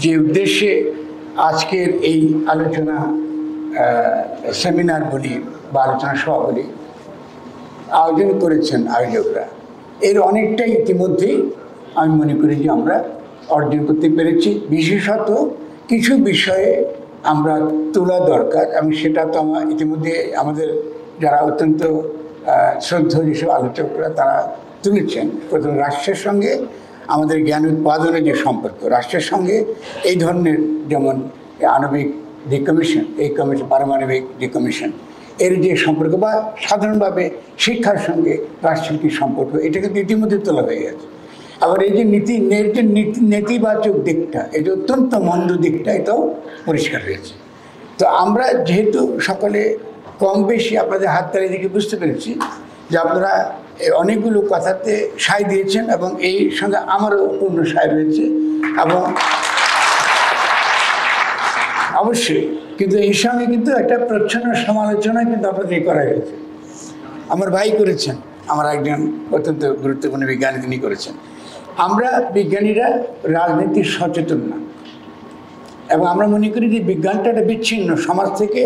যে উদ্দেশ্যে আজকের এই আলোচনা সেমিনার বলি বা আলোচনা সভা বলি আয়োজন করেছেন আয়োজকরা, এর অনেকটাই ইতিমধ্যেই আমি মনে করি যে আমরা অর্জন করতে পেরেছি। বিশেষত কিছু বিষয়ে আমরা তোলা দরকার এবং সেটা তো আমার ইতিমধ্যে আমাদের যারা অত্যন্ত শ্রদ্ধেয় যেসব আলোচকরা তারা তুলেছেন। প্রথম রাষ্ট্রের সঙ্গে আমাদের জ্ঞান উৎপাদনের যে সম্পর্ক, রাষ্ট্রের সঙ্গে এই ধরনের যেমন আণবিক ডিকমিশন, এই কমিশন পারমাণবিক ডিকমিশন, এর যে সম্পর্ক বা সাধারণভাবে শিক্ষার সঙ্গে রাষ্ট্রের কী সম্পর্ক, এটা কিন্তু ইতিমধ্যে তোলা হয়ে গেছে। আবার এই যে নেতিবাচক দিকটা, এই যে অত্যন্ত মন্দ দিকটা, এটাও পরিষ্কার হয়েছে। তো আমরা যেহেতু সকলে কম বেশি আপনাদের হাততালি দেখে বুঝতে পেরেছি যে আপনারা অনেকগুলো কথাতে সায় দিয়েছেন এবং এই সঙ্গে আমারও পূর্ণ সায় রয়েছে এবং অবশ্যই কিন্তু এই সঙ্গে কিন্তু একটা প্রচ্ছন্ন সমালোচনা কিন্তু আপনাদের করা হয়েছে। আমার ভাই করেছেন, আমার একজন অত্যন্ত গুরুত্বপূর্ণ বিজ্ঞানী তিনি করেছেন। আমরা বিজ্ঞানীরা রাজনীতির সচেতন না এবং আমরা মনে করি যে বিজ্ঞানটা একটা বিচ্ছিন্ন, সমাজ থেকে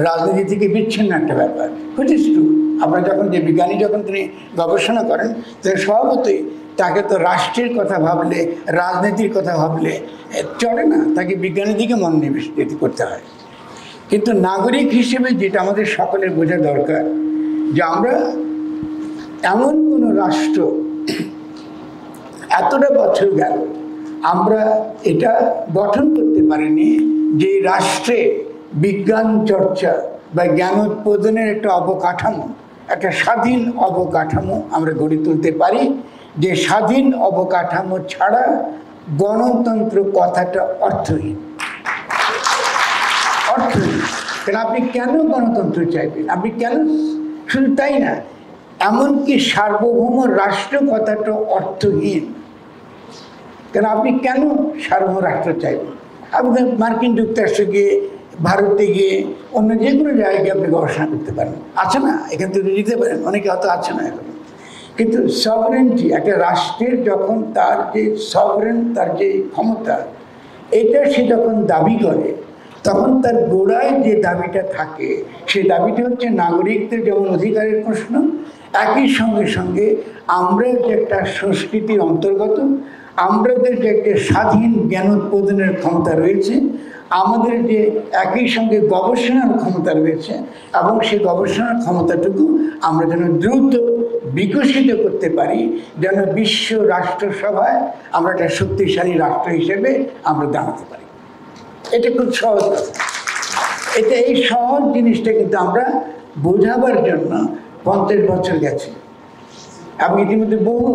রাজনীতি থেকে বিচ্ছিন্ন একটা ব্যাপার। Which is true. আমরা যখন যে বিজ্ঞানী যখন তিনি গবেষণা করেন তাহলে স্বভাবতই তাকে তো রাষ্ট্রের কথা ভাবলে, রাজনীতির কথা ভাবলে চলে না, তাকে বিজ্ঞানের দিকে মনোনিবেশ করতে হয়। কিন্তু নাগরিক হিসেবে যেটা আমাদের সকলের বোঝা দরকার যে আমরা এমন কোনো রাষ্ট্র এতটা বছর গেল আমরা এটা গঠন করতে পারিনি যে রাষ্ট্রে বিজ্ঞান চর্চা বা জ্ঞান উৎপাদনের একটা অবকাঠামো, একটা স্বাধীন অবকাঠামো আমরা গড়ে তুলতে পারি, যে স্বাধীন অবকাঠামো ছাড়া গণতন্ত্র কথাটা অর্থহীন। অর্থহীন কারণ আপনি কেন গণতন্ত্র চাইবেন? আপনি কেন? শুধু তাই না, এমনকি সার্বভৌম রাষ্ট্র কথাটা অর্থহীন। কেন আপনি কেন সার্বভৌম রাষ্ট্র চাইবেন? আপনি মার্কিন যুক্তরাষ্ট্রে গিয়ে, ভারতে গিয়ে, অন্য যে কোনো জায়গায় আপনি গবেষণা করতে পারেন, আছে না? এখান থেকে নিতে পারেন, অনেকে হয়তো আছে না এখন। কিন্তু সভরেন্টি, একটা রাষ্ট্রের যখন তার যে সভরেন, তার যে ক্ষমতা, এটা সে যখন দাবি করে তখন তার গোড়ায় যে দাবিটা থাকে সেই দাবিটা হচ্ছে নাগরিকদের যেমন অধিকারের প্রশ্ন, একই সঙ্গে সঙ্গে আমরা যে একটা সংস্কৃতির অন্তর্গত, আমাদের যে একটা স্বাধীন জ্ঞান উৎপাদনের ক্ষমতা রয়েছে, আমাদের যে একই সঙ্গে গবেষণার ক্ষমতা রয়েছে এবং সেই গবেষণার ক্ষমতাটুকু আমরা যেন দ্রুত বিকশিত করতে পারি, যেন বিশ্ব রাষ্ট্রসভায় আমরা একটা শক্তিশালী রাষ্ট্র হিসেবে আমরা দাঁড়াতে পারি। এটা খুব সহজ কথা। এটা এই সহজ জিনিসটা কিন্তু আমরা বোঝাবার জন্য 50 বছর গেছে এবং ইতিমধ্যে বহু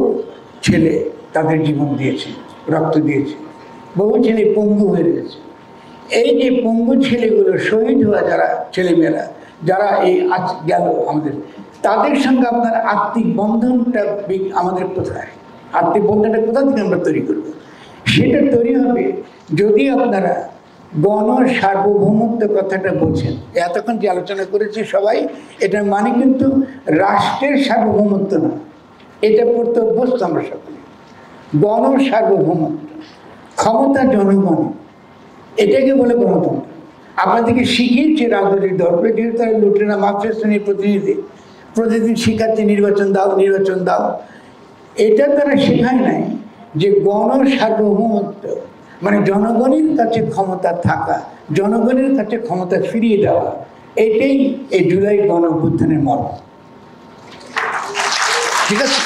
ছেলে তাদের জীবন দিয়েছে, রক্ত দিয়েছে, বহু ছেলে পঙ্গু হয়ে রয়েছে। এই যে পঙ্গু ছেলেগুলো শহীদ হওয়া যারা ছেলেমেয়েরা যারা এই আজ গেল আমাদের, তাদের সঙ্গে আপনার আত্মিক বন্ধনটা আমাদের কোথায়? আত্মিক বন্ধনটা কোথা থেকে আমরা তৈরি করব? সেটা তৈরি হবে যদি আপনারা গণ সার্বভৌমত্ব কথাটা বোঝেন। এতক্ষণ যে আলোচনা করেছি সবাই, এটার মানে কিন্তু রাষ্ট্রের সার্বভৌমত্ব না, এটা পড়তে অভ্যস্ত আমরা সকলে। গণ সার্বভৌমত্ব, ক্ষমতা জনগণ, এটাকে বলে গণতন্ত্র। আপনাদেরকে শিখিয়েছে রাজনৈতিক দলকে, যেহেতু তারা লুটেরা মাফিয়া শ্রেণীর প্রতিনিধি, প্রতিদিন শিখাচ্ছে নির্বাচন দাও, নির্বাচন দাও। এটা তারা শেখায় নাই যে গণ সার্বভৌমত্ব মানে জনগণের কাছে ক্ষমতা থাকা, জনগণের কাছে ক্ষমতা ফিরিয়ে দেওয়া, এটাই এই জুলাই গণ অভ্যুত্থানের মর্ম। ঠিক আছে?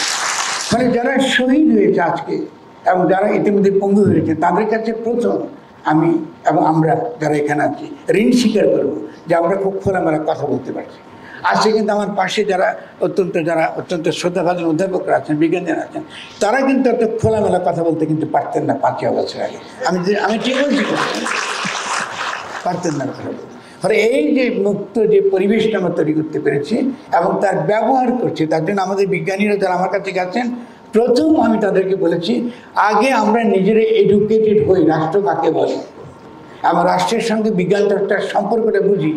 মানে যারা শহীদ হয়েছে আজকে এবং যারা ইতিমধ্যে পঙ্গু হয়েছে, তাদের কাছে প্রথম আমি এবং আমরা যারা এখানে আছি ঋণ স্বীকার করবো যে আমরা খুব খোলামেলা কথা বলতে পারছি। আজকে কিন্তু আমার পাশে যারা অত্যন্ত শ্রদ্ধাভাজন অধ্যাপকরা আছেন, বিজ্ঞানীরা আছেন, তারা কিন্তু এত খোলামেলা কথা বলতে কিন্তু পারতেন না 5 বছর আগে। আমি ঠিক বলছি, পারতেন না কথা বলতে। ফলে এই যে মুক্ত যে পরিবেশটা আমরা তৈরি করতে পেরেছি এবং তার ব্যবহার করছি, তার জন্য আমাদের বিজ্ঞানীরা যারা আমার কাছে গেছেন, প্রথম আমি তাদেরকে বলেছি আগে আমরা নিজেরা এডুকেটেড হই, রাষ্ট্র কাকে বলে, আমার রাষ্ট্রের সঙ্গে বিজ্ঞান চর্চার সম্পর্কটা বুঝি,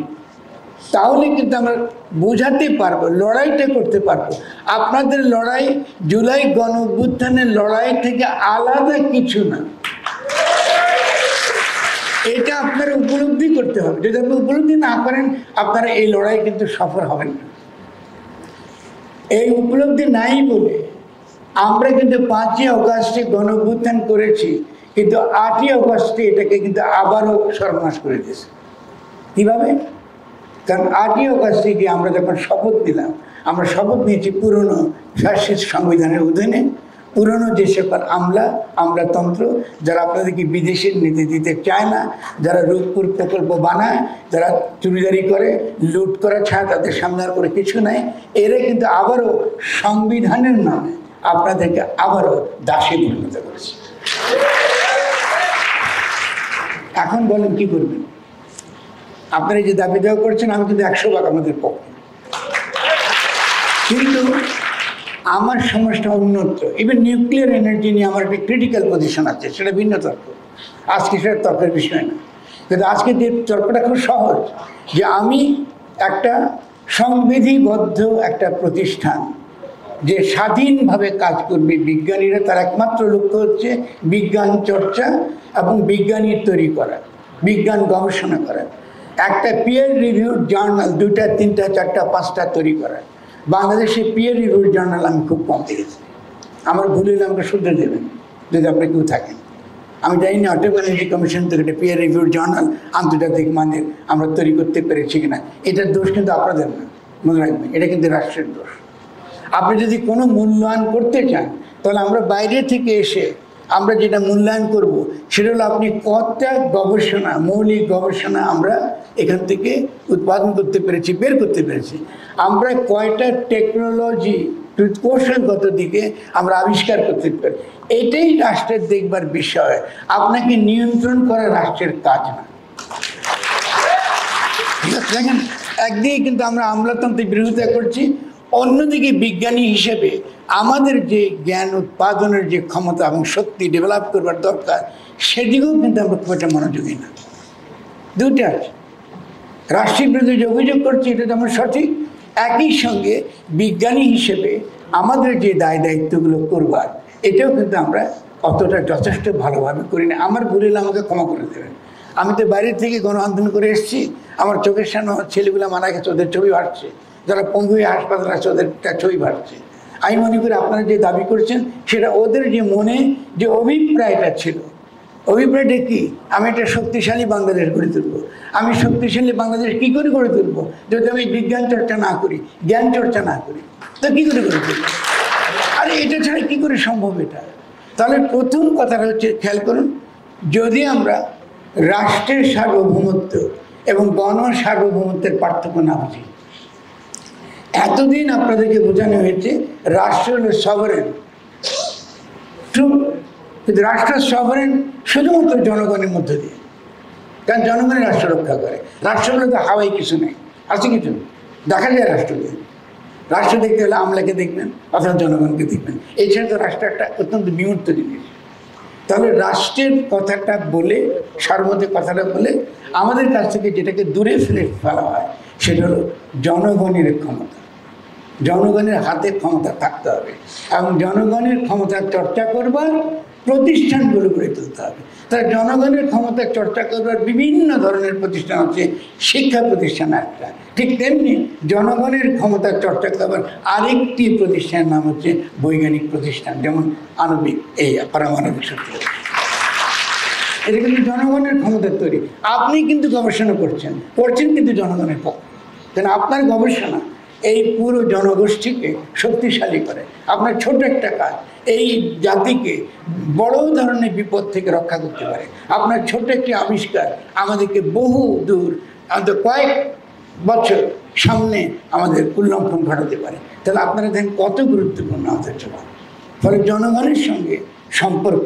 তাহলে কিন্তু আমরা বোঝাতে পারবো, লড়াইটা করতে পারবো। আপনাদের লড়াই জুলাই গণ অভ্যুত্থানের লড়াই থেকে আলাদা কিছু না। এটা আপনারা উপলব্ধি করতে হবে। যদি আপনি উপলব্ধি না করেন, আপনারা এই লড়াই কিন্তু সফল হবেন না। এই উপলব্ধি নাই বলে আমরা কিন্তু 5ই অগাস্টে গণঅভ্যুত্থান করেছি, কিন্তু 8ই অগাস্টে এটাকে কিন্তু আবারও সর্বনাশ করে দিয়েছে। কীভাবে? কারণ 8ই অগাস্টে গিয়ে আমরা যখন শপথ নিলাম, আমরা শপথ নিয়েছি পুরনো ফ্যাসিস্ট সংবিধানের অধীনে, পুরনো যে সকল আমলাতন্ত্র, যারা আপনাদেরকে বিদেশের নীতি দিতে চায় না, যারা রূপপুর প্রকল্প বানায়, যারা চুরিদারি করে, লুট করা ছাড়া তাদের সামনে আর করে কিছু নাই, এরা কিন্তু আবারও সংবিধানের নামে আপনাদেরকে আবারও দাসে পরিণত করেছে। এখন বলেন কি করবেন? আপনারা যে দাবি দেওয়া করছেন, আমি কিন্তু 100 ভাগ আমাদের পক্ষে, কিন্তু আমার সমাজটা উন্নত। ইভেন নিউক্লিয়ার এনার্জি নিয়ে আমার একটা ক্রিটিক্যাল পজিশন আছে, সেটা ভিন্ন তর্ক, আজকে সেটা তর্কের বিষয় না। কিন্তু আজকে যে তর্কটা খুব সহজ, যে আমি একটা সংবিধিবদ্ধ একটা প্রতিষ্ঠান যে স্বাধীনভাবে কাজ করবে বিজ্ঞানীরা, তার একমাত্র লক্ষ্য হচ্ছে বিজ্ঞান চর্চা এবং বিজ্ঞানীর তৈরি করা, বিজ্ঞান গবেষণা করা, একটা পিয়ার রিভিউড জার্নাল 2টা 3টা 4টা 5টা তৈরি করা। বাংলাদেশে পিয়ার রিভিউড জার্নাল আমি খুব কম দেখেছি। আমার ভুল হলে আমাকে শুধরে দেবেন যদি আপনি কেউ থাকেন। আমি জানি না অটল এনার্জি কমিশন থেকে একটা পিয়ার রিভিউড জার্নাল আন্তর্জাতিক মানের আমরা তৈরি করতে পেরেছি কিনা, এটার দোষ কিন্তু আপনাদের না, মনে রাখবেন, এটা কিন্তু রাষ্ট্রের দোষ। আপনি যদি কোনো মূল্যায়ন করতে চান, তাহলে আমরা বাইরে থেকে এসে আমরা যেটা মূল্যায়ন করব, সেটা হলো আপনি কতটা গবেষণা, মৌলিক গবেষণা আমরা এখান থেকে উৎপাদন করতে পেরেছি, বের করতে পেরেছি, আমরা কয়টা টেকনোলজি কৌশলগত দিকে আমরা আবিষ্কার করতে পারি। এটাই রাষ্ট্রের দেখবার বিষয়, আপনাকে নিয়ন্ত্রণ করা রাষ্ট্রের কাজ না। দেখেন, একদিকে কিন্তু আমরা আমলাতন্ত্রের বিরোধিতা করছি, অন্যদিকে বিজ্ঞানী হিসেবে আমাদের যে জ্ঞান উৎপাদনের যে ক্ষমতা এবং শক্তি ডেভেলপ করবার দরকার, সেদিকেও কিন্তু আমরা খুব একটা মনোযোগী না। দুটো আছে, রাষ্ট্রের বিরুদ্ধে যে অভিযোগ করছি এটা তো আমরা সঠিক, একই সঙ্গে বিজ্ঞানী হিসেবে আমাদের যে দায় দায়িত্বগুলো করবার, এটাও কিন্তু আমরা অতটা যথেষ্ট ভালোভাবে করি না। আমার ভুল হলে আমাকে ক্ষমা করে দেবেন। আমি তো বাইরের থেকে গণ আন্দোলন করে এসেছি, আমার চোখের সামনে ছেলেগুলো মারা গেছে, ওদের ছবি ভাসছে, যারা পঙ্গু হাসপাতাল আছে ওদের ছবি ভাসছে। আমি মনে করি আপনারা যে দাবি করছেন, সেটা ওদের যে মনে যে অভিপ্রায়টা ছিল, অভিপ্রায়টা কি? আমি একটা শক্তিশালী বাংলাদেশ গড়ে তুলব। আমি শক্তিশালী বাংলাদেশ কী করে গড়ে তুলব যদি আমি বিজ্ঞান চর্চা না করি, জ্ঞান চর্চা না করি? তো কী করে গড়ে তুলব? আরে এটা ছাড়া কী করে সম্ভব এটা? তাহলে প্রথম কথাটা হচ্ছে, খেয়াল করুন, যদি আমরা রাষ্ট্রের সার্বভৌমত্ব এবং গণ সার্বভৌমত্বের পার্থক্য না বুঝি, এতদিন আপনাদেরকে বোঝানো হয়েছে রাষ্ট্র হলো সভারেন, কিন্তু রাষ্ট্র সভারেন শুধুমাত্র জনগণের মধ্য দিয়ে, কারণ জনগণের রাষ্ট্র রক্ষা করে। রাষ্ট্রগুলো তো হাওয়াই কিছু নেই, আছে কিছু দেখা যায় রাষ্ট্রকে। রাষ্ট্র দেখতে হলে আমলাকে দেখবেন অথবা জনগণকে দেখবেন, এছাড়া তো রাষ্ট্র একটা অত্যন্ত বিমূর্ত জিনিস। তাহলে রাষ্ট্রের কথাটা বলে, সার্বভৌমত্বের কথাটা বলে আমাদের কাছ থেকে যেটাকে দূরে ফেলা হয়, সেটা হলো জনগণের ক্ষমতা। জনগণের হাতে ক্ষমতা থাকতে হবে এবং জনগণের ক্ষমতার চর্চা করবার প্রতিষ্ঠানগুলো গড়ে তুলতে হবে। তার জনগণের ক্ষমতার চর্চা করবার বিভিন্ন ধরনের প্রতিষ্ঠান আছে, শিক্ষা প্রতিষ্ঠান একটা, ঠিক তেমনি জনগণের ক্ষমতার চর্চা করবার আরেকটি প্রতিষ্ঠানের নাম হচ্ছে বৈজ্ঞানিক প্রতিষ্ঠান, যেমন আণবিক এই পারমাণবিক শক্তি। এটা কিন্তু জনগণের ক্ষমতার তৈরি। আপনি কিন্তু গবেষণা করছেন কিন্তু জনগণের পক্ষে, কেন আপনার গবেষণা এই পুরো জনগোষ্ঠীকে শক্তিশালী করে। আপনার ছোট একটা কাজ এই জাতিকে বড় ধরনের বিপদ থেকে রক্ষা করতে পারে। আপনার ছোট একটি আবিষ্কার আমাদেরকে বহু দূর, অন্তত কয়েক বছর সামনে আমাদের উল্লঙ্ঘন ঘটাতে পারে। তাহলে আপনারা দেখেন কত গুরুত্বপূর্ণ আমাদের জন্য। ফলে জনগণের সঙ্গে সম্পর্ক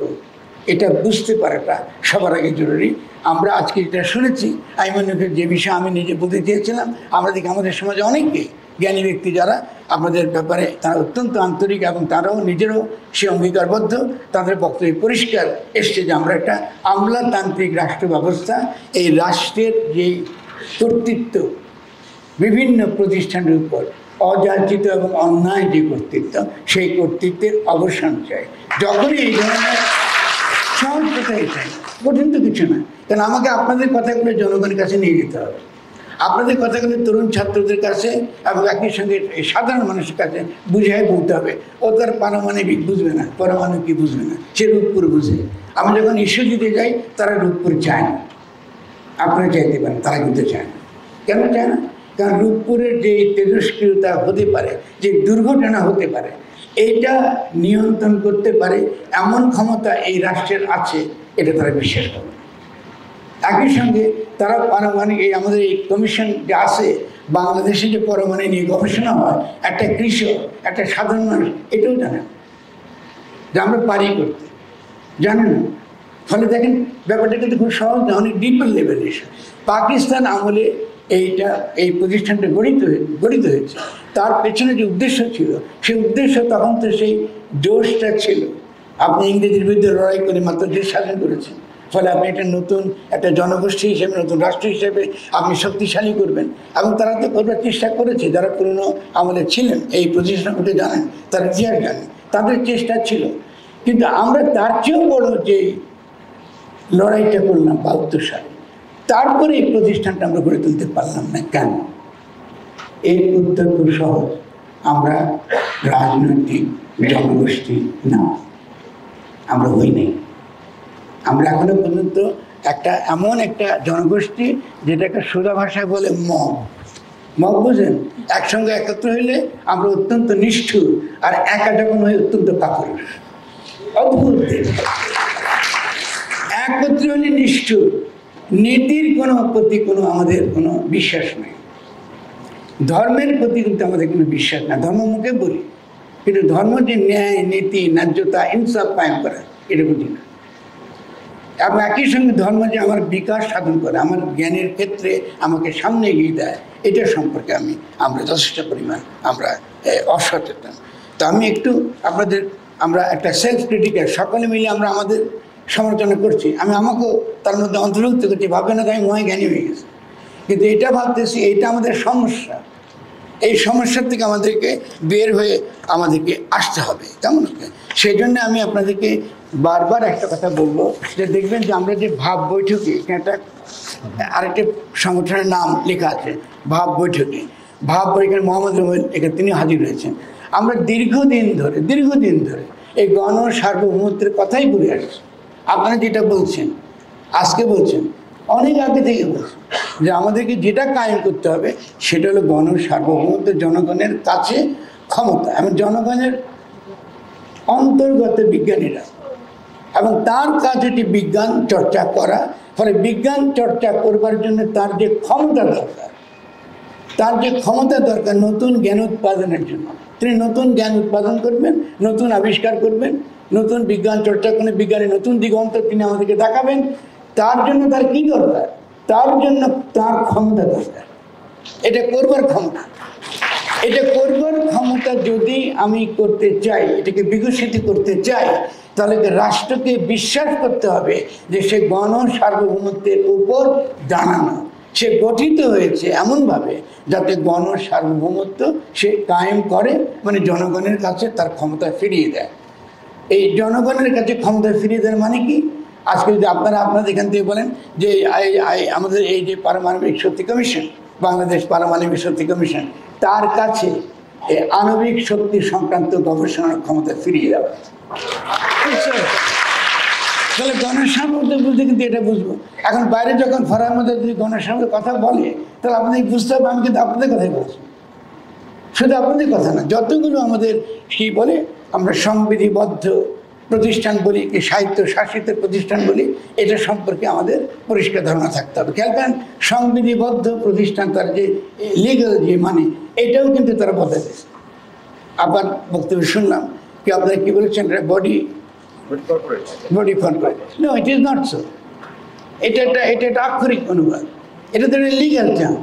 এটা বুঝতে পারাটা সবার আগে জরুরি। আমরা আজকে যেটা শুনেছি, আমি মনে করি যে বিষয়ে আমি নিজে বলতে চেয়েছিলাম, আমরা দেখি আমাদের সমাজে অনেকে জ্ঞানী ব্যক্তি যারা আমাদের ব্যাপারে তারা অত্যন্ত আন্তরিক এবং তারাও নিজেরও সে অঙ্গীকারবদ্ধ, তাদের বক্তব্য পরিষ্কার এসছে যে আমরা একটা আমলাতান্ত্রিক রাষ্ট্র ব্যবস্থা, এই রাষ্ট্রের যে কর্তৃত্ব বিভিন্ন প্রতিষ্ঠানের উপর অযাচিত এবং অন্যায় যে কর্তৃত্ব, সেই কর্তৃত্বের অবসান চাই। যখনই এই ধরনের সহজ কথা এটাই, কঠিন তো কিছু না। কারণ আমাকে আপনাদের কথাগুলো জনগণের কাছে নিয়ে যেতে হবে, আপনাদের কথাগুলো তরুণ ছাত্রদের কাছে এবং একই সঙ্গে সাধারণ মানুষের কাছে বুঝাই বলতে হবে। ও তার পারমাণবিক বুঝবে না, পরমাণু কি বুঝবে না, সে রূপপুর বুঝে। আমি যখন ইস্যু দিতে যাই তারা রূপপুর চায় না, আপনারা চাইতে পারেন, তারা কিন্তু চায় না। কেন চায় না? কারণ রূপপুরের যে তেজস্ক্রিয়তা হতে পারে, যে দুর্ঘটনা হতে পারে, এইটা নিয়ন্ত্রণ করতে পারে এমন ক্ষমতা এই রাষ্ট্রের আছে, এটা তারা বিশ্বাস করে। একই সঙ্গে তারা পারমাণবিক, এই আমাদের এই কমিশন যে আছে বাংলাদেশে, যে পরমাণু নিয়ে গবেষণা হয়, একটা কৃষক, একটা সাধারণ মানুষ এটাও জানেন যে আমরা পারি করতে, জানেন না। ফলে দেখেন ব্যাপারটা কিন্তু খুব সহজ না, অনেক ডিপার লেভেলে এসে। পাকিস্তান আমলে এই প্রতিষ্ঠানটা গঠিত হয়েছে, তার পেছনে যে উদ্দেশ্য ছিল, সেই উদ্দেশ্য তখন তো সেই জোশটা ছিল। আপনি ইংরেজির বিরুদ্ধে লড়াই করে মাত্র দেশ স্বাধীন করেছেন, ফলে আপনি একটা নতুন একটা জনগোষ্ঠী হিসেবে, নতুন রাষ্ট্র হিসেবে আপনি শক্তিশালী করবেন। এবং তারা তো করবার চেষ্টা করেছে, যারা পুরনো আমলে ছিলেন, এই প্রতিষ্ঠানগুলো জানেন, তারা ইতিহাস জানেন, তাদের চেষ্টা ছিল। কিন্তু আমরা তার চেয়েও বড় যে লড়াইটা করলাম ৭২ সালে, তারপরে এই প্রতিষ্ঠানটা আমরা গড়ে তুলতে পারলাম না। কেন? এর উত্তর খুব সহজ, আমরা রাজনৈতিক জনগোষ্ঠী না, আমরা হই নাই। আমরা এখনো পর্যন্ত এমন একটা জনগোষ্ঠী যেটাকে সোজা ভাষায় বলে মগ বুঝেন? একসঙ্গে একত্র হইলে আমরা অত্যন্ত নিষ্ঠুর, আর একা যখন হই অত্যন্ত কাপুরুষ। অদ্ভুত, একত্রে হলে নিষ্ঠুর, নীতির প্রতি কোনো আমাদের কোনো বিশ্বাস নেই, ধর্মের প্রতি কিন্তু আমাদের কোনো বিশ্বাস না। ধর্ম মুখে বলি, কিন্তু ধর্ম যে ন্যায়, নীতি, ন্যায্যতা, ইনসাফ কায়েম করা, এটা বুঝি না। এবং একই সঙ্গে ধর্ম যে আমার বিকাশ সাধন করে, আমার জ্ঞানের ক্ষেত্রে আমাকে সামনে এগিয়ে দেয়, এটা সম্পর্কে আমরা যথেষ্ট পরিমাণ আমরা অসচেতন। তো আমি একটু আমরা একটা সেলফ ক্রিটিক্যাল, সকলে মিলে আমরা আমাদের সমালোচনা করছি, আমি আমাকেও তার মধ্যে অন্তর্ভুক্ত করছি। ভাববে না আমি মনে জ্ঞানী হয়ে গেছি, কিন্তু এটা ভাবতেছি এইটা আমাদের সমস্যা। এই সমস্যার থেকে আমাদেরকে বের হয়ে আমাদেরকে আসতে হবে, কেমন? সেই জন্য আমি আপনাদেরকে বারবার একটা কথা বলবো, যে দেখবেন যে আমরা যে ভাব বৈঠকে, একটা আরেকটা সংগঠনের নাম লেখা আছে ভাব বৈঠকে, এখানে মোহাম্মদ রুবেল এখানে তিনি হাজির হয়েছেন। আমরা দীর্ঘদিন ধরে এই গণ সার্বভৌমত্বের কথাই বলে আসছি। আপনারা যেটা বলছেন, আজকে বলছেন, অনেক আগে থেকে বলছেন যে আমাদেরকে যেটা কায়েম করতে হবে সেটা হলো গণ সার্বভৌমত্ব, জনগণের কাছে ক্ষমতা এবং জনগণের অন্তর্গত বিজ্ঞানীরা, এবং তার কাজ এটি বিজ্ঞান চর্চা করা। ফলে বিজ্ঞান চর্চা করবার জন্য তার যে ক্ষমতা দরকার, নতুন জ্ঞান উৎপাদনের জন্য তিনি নতুন জ্ঞান উৎপাদন করবেন, নতুন আবিষ্কার করবেন, নতুন বিজ্ঞান চর্চা করে বিজ্ঞানের নতুন দিগন্ত তিনি আমাদেরকে দেখাবেন। তার জন্য তার কি দরকার? তার জন্য তার ক্ষমতা দরকার, এটা করবার ক্ষমতা যদি আমি করতে চাই, এটাকে বিকশিত করতে চাই, তাহলে রাষ্ট্রকে বিশ্বাস করতে হবে যে সে গণ সার্বভৌমত্বের উপর দাঁড়ানো, সে গঠিত হয়েছে এমনভাবে যাতে গণ সার্বভৌমত্ব সে কায়েম করে, মানে জনগণের কাছে তার ক্ষমতা ফিরিয়ে দেয়। এই জনগণের কাছে ক্ষমতা ফিরিয়ে দেওয়ার মানে কি? আজকে যদি আপনাদের এখান থেকে বলেন যে আমাদের এই যে পারমাণবিক শক্তি কমিশন, বাংলাদেশ পারমাণবিক শক্তি কমিশন, তার কাছে আণবিক শক্তি সংক্রান্ত গবেষণার ক্ষমতা ফিরিয়ে দেওয়া, তাহলে গণসাম্যতা বুঝতে কিন্তু এটা বুঝবো। এখন বাইরে যখন ফরার মধ্যে যদি গণসাম্যের কথা বলে, তাহলে আপনাদের বুঝতে হবে আমি কিন্তু আপনাদের কথাই বলছি, শুধু আপনাদের কথা না, যতগুলো আমাদের কি বলে আমরা সংবিধিবদ্ধ প্রতিষ্ঠান বলি, কি সাহিত্য শাসিত প্রতিষ্ঠান বলি, এটা সম্পর্কে আমাদের পরিষ্কার ধারণা থাকতে হবে। খেয়াল করেন, সংবিধিবদ্ধ প্রতিষ্ঠান তার যে লিগাল যে মানে, এটাও কিন্তু তারা বদলে দিয়েছে। আবার বক্তব্য শুনলাম কি আপনারা কি বলেছেন, body corporate. No, it is not so. এটা একটা আক্ষরিক অনুবাদ, এটা তো লিগাল টার্ম।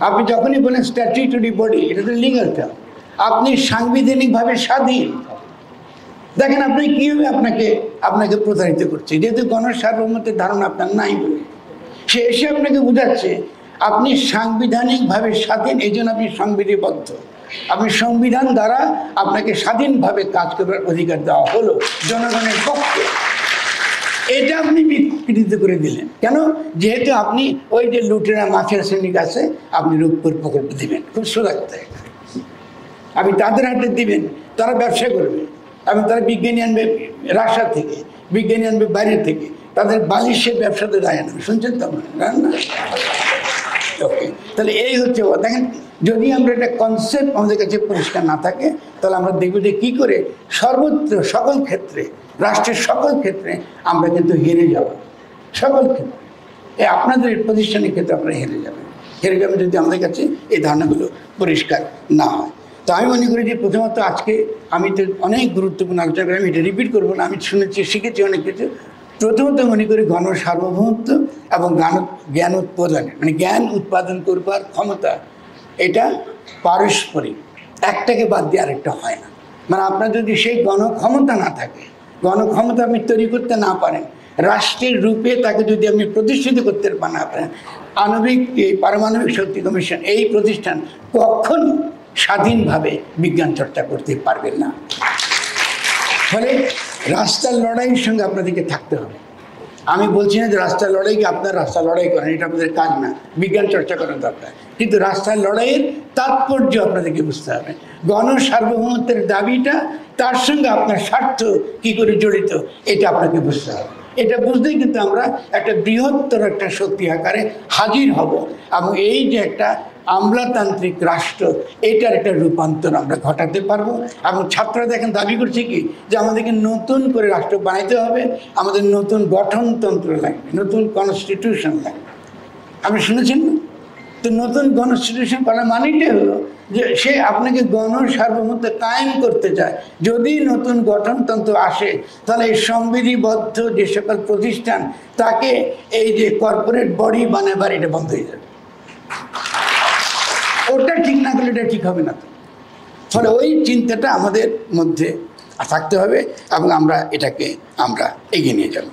আপনি যখনই বলেন স্ট্যাটিউটরি বডি, এটা তো লিগাল টার্ম। আপনি সাংবিধানিকভাবে স্বাধীন। দেখেন আপনি কীভাবে আপনাকে প্রতারিত করছে, যেহেতু গণসার্বভৌমত্বের ধারণা আপনার নাই বলে সে এসে আপনাকে বোঝাচ্ছে আপনি সাংবিধানিকভাবে স্বাধীন, এই জন্য আপনি সংবিধিবদ্ধ। আপনি সংবিধান দ্বারা আপনাকে স্বাধীনভাবে কাজ করার অধিকার দেওয়া হলো জনগণের পক্ষে। এটা আপনি বিকৃত করে দিলেন কেন? যেহেতু আপনি ওই যে লুটেরা মাফিয়া শ্রেণীর কাছে আপনি রূপপুর প্রকল্প দিবেন, খুব সুরক্ষা, আপনি তাদের হাতে দিবেন, তারা ব্যবসা করবে এবং তারা বিজ্ঞানী আনবে রাশিয়া থেকে, বিজ্ঞানী আনবে বাইরে থেকে, তাদের বালিশের ব্যবসাতে দায় আনবে। শুনছেন তো আপনারা? ওকে, তাহলে এই হচ্ছে দেখেন, যদি আমরা একটা কনসেপ্ট আমাদের কাছে পরিষ্কার না থাকে তাহলে আমরা দেখব যে কী করে সর্বত্র সকল ক্ষেত্রে, রাষ্ট্রের সকল ক্ষেত্রে আমরা কিন্তু হেরে যাব, সকল ক্ষেত্রে। এই আপনাদের প্রতিষ্ঠানের ক্ষেত্রে আপনারা হেরে যাবেন যদি আমাদের কাছে এই ধারণাগুলো পরিষ্কার না হয়। তো আমি মনে করি যে প্রথমত আজকে আমি তো অনেক গুরুত্বপূর্ণ আলোচনা করি, আমি এটা রিপিট করবো না, আমি শুনেছি, শিখেছি অনেক কিছু। প্রথমত মনে করি গণ সার্বভৌমত্ব এবং জ্ঞান উৎপাদন, মানে জ্ঞান উৎপাদন করবার ক্ষমতা, এটা পারস্পরিক, একটাকে বাদ দিয়ে আরেকটা হয় না। মানে আপনার যদি সেই গণক্ষমতা না থাকে, গণক্ষমতা আপনি তৈরি করতে না পারেন, রাষ্ট্রের রূপে তাকে যদি আপনি প্রতিষ্ঠিত করতে না পারেন, আণবিক পারমাণবিক শক্তি কমিশন এই প্রতিষ্ঠান কখনো স্বাধীনভাবে বিজ্ঞান চর্চা করতে পারবেন না। ফলে রাস্তার লড়াইয়ের সঙ্গে আপনাদেরকে থাকতে হবে। আমি বলছি না যে রাস্তার লড়াইকে আপনার রাস্তার লড়াই করেন, এটা আপনাদের কাজ না, বিজ্ঞান চর্চা করার দরকার, কিন্তু রাস্তার লড়াইয়ের তাৎপর্য আপনাদেরকে বুঝতে হবে। গণ সার্বভৌমত্বের দাবিটা তার সঙ্গে আপনার স্বার্থ কী করে জড়িত এটা আপনাকে বুঝতে হবে। এটা বুঝতেই কিন্তু আমরা একটা বৃহত্তর একটা শক্তি আকারে হাজির হব এবং এই যে একটা আমলাতান্ত্রিক রাষ্ট্র, এটার একটা রূপান্তর আমরা ঘটাতে পারবো। এবং ছাত্ররা দেখেন দাবি করছে কি যে আমাদেরকে নতুন করে রাষ্ট্র বানাইতে হবে, আমাদের নতুন গঠনতন্ত্র লাগবে, নতুন কনস্টিটিউশন লাগবে। আপনি শুনেছেন না? তো নতুন কনস্টিটিউশন করার মানেটাই হলো যে সে আপনাকে গণ সার্বভৌমত্ব কায়েম করতে চায়। যদি নতুন গঠনতন্ত্র আসে তাহলে এই সংবিধিবদ্ধ যে সকল প্রতিষ্ঠান তাকে এই যে কর্পোরেট বডি বানাবার এটা বন্ধ হয়ে যাবে। ওটা ঠিক না করলে এটা ঠিক হবে না। তো ফলে ওই চিন্তাটা আমাদের মধ্যে থাকতে হবে এবং আমরা এটাকে আমরা এগিয়ে নিয়ে যাব।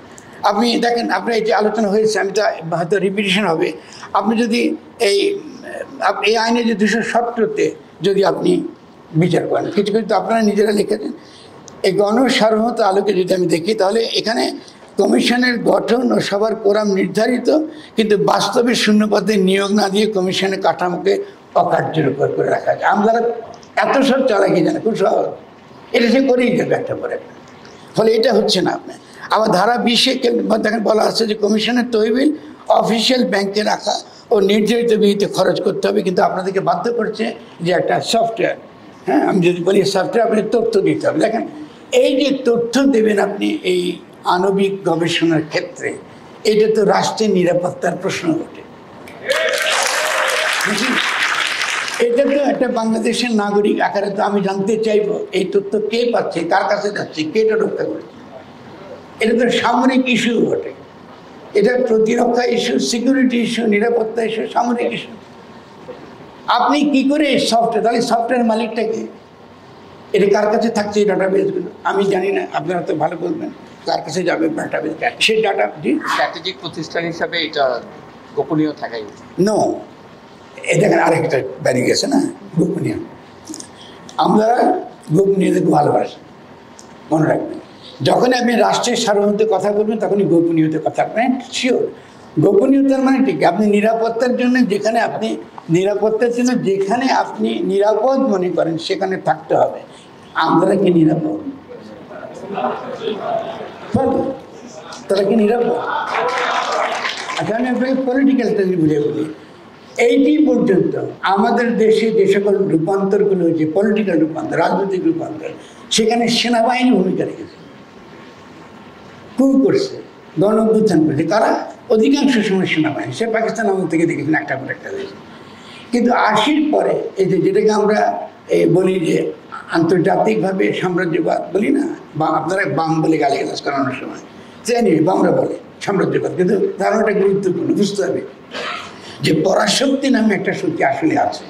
আপনি দেখেন, আপনার এই যে আলোচনা হয়েছে, আমি তো হয়তো রিপিটিশন হবে, আপনি যদি এই আইনে যে 217-তে যদি আপনি বিচার করেন, কিছু কিছু তো আপনারা নিজেরা লিখেছেন, এই গণ সার্বভৌমত্ব আলোকে যদি আমি দেখি তাহলে এখানে কমিশনের গঠন ও সবার কোরাম নির্ধারিত, কিন্তু বাস্তবে শূন্যপদে নিয়োগ না দিয়ে কমিশনের কাঠামোকে অকার্যকর করে রাখা যায়। আমরা এত সব চালাকি জানে, খুব সহজ, এটা সে করেই যাবে একটা পরে একটা। ফলে এটা হচ্ছে না। আপনার আবার ধারা 20-এ দেখেন বলা আছে যে কমিশনের তহবিল অফিসিয়াল ব্যাংকে রাখা ও নির্ধারিত বিহিতে খরচ করতে হবে, কিন্তু আপনাদেরকে বাধ্য করছে যে একটা সফটওয়্যার, হ্যাঁ আমি যদি বলি সফটওয়্যার, আপনি তথ্য দিতে হবে। দেখেন এই যে তথ্য দেবেন আপনি এই আণবিক গবেষণার ক্ষেত্রে, এটা তো রাষ্ট্রের নিরাপত্তার প্রশ্ন ওঠে। এটা তো একটা বাংলাদেশের নাগরিক আকারে তো আমি জানতে চাইবো এই তথ্য কে পাচ্ছে, কার কাছে যাচ্ছে, কে এটা রক্ষা করছে। এটা তো সামরিক ইস্যু বটে, এটা প্রতিরক্ষা ইস্যু, সিকিউরিটি ইস্যু, নিরাপত্তা ইস্যু, সামরিক ইস্যু। আপনি কি করে সফটওয়্যার, তাহলে সফটওয়্যার মালিকটাকে, এটা কার কাছে থাকছে এই ডাটাবেসগুলো আমি জানি না, আপনারা তো ভালো বলবেন কার কাছে যাবে ডাটাবেস। সেই ডাটা স্ট্র্যাটেজিক প্রতিষ্ঠান হিসাবে এটা গোপনীয় থাকাই নো। এই দেখেন আরেকটা বেরিয়ে গেছে না, গোপনীয়। আমরা গোপনীয়তাকে ভালোবাসি, মনে রাখবেন। যখন আপনি রাষ্ট্রের সার্বভৌমত্বের কথা বলবেন তখনই গোপনীয়তার কথা আপনার শিওর। গোপনীয়তার মানে ঠিক আপনি নিরাপত্তার জন্য যেখানে আপনি নিরাপত্তার জন্য যেখানে আপনি নিরাপদ মনে করেন সেখানে থাকতে হবে। আমরা কি নিরাপদ? তারা কি নিরাপদ? আচ্ছা আমি আপনাকে পলিটিক্যালটা বুঝে বলি। এইটি পর্যন্ত আমাদের দেশে যে সকল রূপান্তরগুলো হয়েছে, পলিটিক্যাল রূপান্তর, রাজনৈতিক রূপান্তর, সেখানে সেনাবাহিনী ভূমিকা রেখেছে, কু করছে, গণ অভ্যুত্থান করছে। তারা অধিকাংশ সময় সেনাবাহিনী, সে পাকিস্তান আমল থেকে দেখেছেন একটা পর একটা দেশ। কিন্তু 80-র পরে এই যে যেটাকে আমরা বলি যে আন্তর্জাতিকভাবে সাম্রাজ্যবাদ বলি না, বা আপনারা বাম বলে গালিগালাজ করানোর সময়, জানি বামরা বলে সাম্রাজ্যবাদ, কিন্তু ধারণাটা গুরুত্বপূর্ণ বুঝতে হবে যে পরাশক্তি নামে একটা শক্তি আসলে আছে।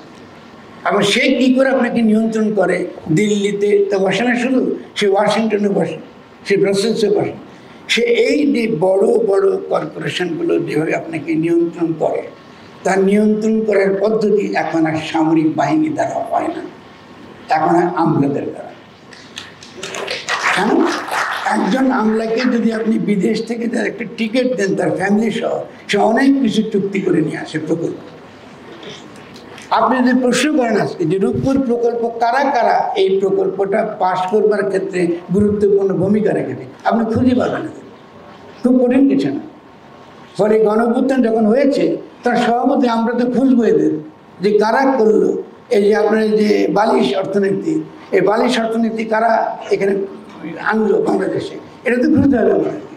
এবং সে কী করে আপনাকে নিয়ন্ত্রণ করে, দিল্লিতে তো বসে না শুধু, সে ওয়াশিংটনে বসে, সে ব্রাসেলসে বসে, সে এই যে বড় বড় কর্পোরেশনগুলো যেভাবে আপনাকে নিয়ন্ত্রণ করে, তার নিয়ন্ত্রণ করার পদ্ধতি এখন আর সামরিক বাহিনী দ্বারা হয় না, এখন আর আমলাদের দ্বারা। কেন? একজন আমলাকে যদি আপনি বিদেশ থেকে তার একটা টিকিট দেন তার ফ্যামিলি সহ, সে অনেক কিছু চুক্তি করে নিয়ে আসে প্রকল্প। আপনি যদি প্রশ্ন করেন আজকে যে রূপপুর প্রকল্প কারা কারা এই প্রকল্পটা পাশ করবার ক্ষেত্রে গুরুত্বপূর্ণ ভূমিকা রেখেছে, আপনি খুঁজে পাবেন না, খুব কঠিন কিছু না। ফলে গণঅভ্যুত্থান যখন হয়েছে তার সভাপতি আমরা তো খুঁজবো এদের যে কারা করলো এই যে আপনার যে বালিশ অর্থনীতি, এই বালিশ অর্থনীতি কারা এখানে আনলো বাংলাদেশে, এটা তো খুঁজতে হবে আমাদেরকে।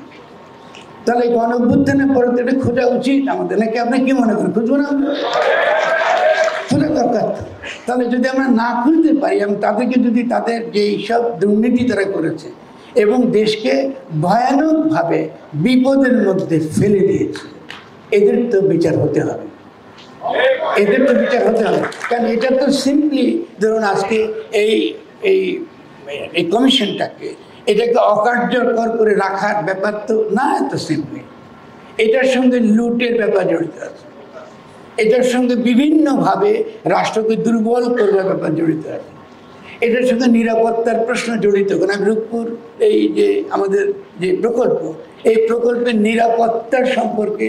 তাহলে গণঅভ্যুত্থানের পরে তো এটা খোঁজা উচিত আমাদের, নাকি আপনি কি মনে করেন? খুঁজবো না? খোঁজা দরকার। তাহলে যদি আমরা না খুঁজতে পারি এবং তাদেরকে যদি তাদের যে সব দুর্নীতি তারা করেছে এবং দেশকে ভয়ানকভাবে বিপদের মধ্যে ফেলে দিয়েছে, এদের তো বিচার হতে হবে, এদের তো বিচার হতে হবে। কারণ এটা তো সিম্পলি ধরুন আজকে এই এই এই কমিশনটাকে এটাকে অকার্যকর করে রাখার ব্যাপার তো না, এত সিম্পলি। এটার সঙ্গে লুটের ব্যাপার জড়িত আছে, এটার সঙ্গে বিভিন্নভাবে রাষ্ট্রকে দুর্বল করবার ব্যাপার জড়িত আছে, এটার সঙ্গে নিরাপত্তার প্রশ্ন জড়িত। কারণ আমি রূপপুর এই যে আমাদের যে প্রকল্প, এই প্রকল্পের নিরাপত্তার সম্পর্কে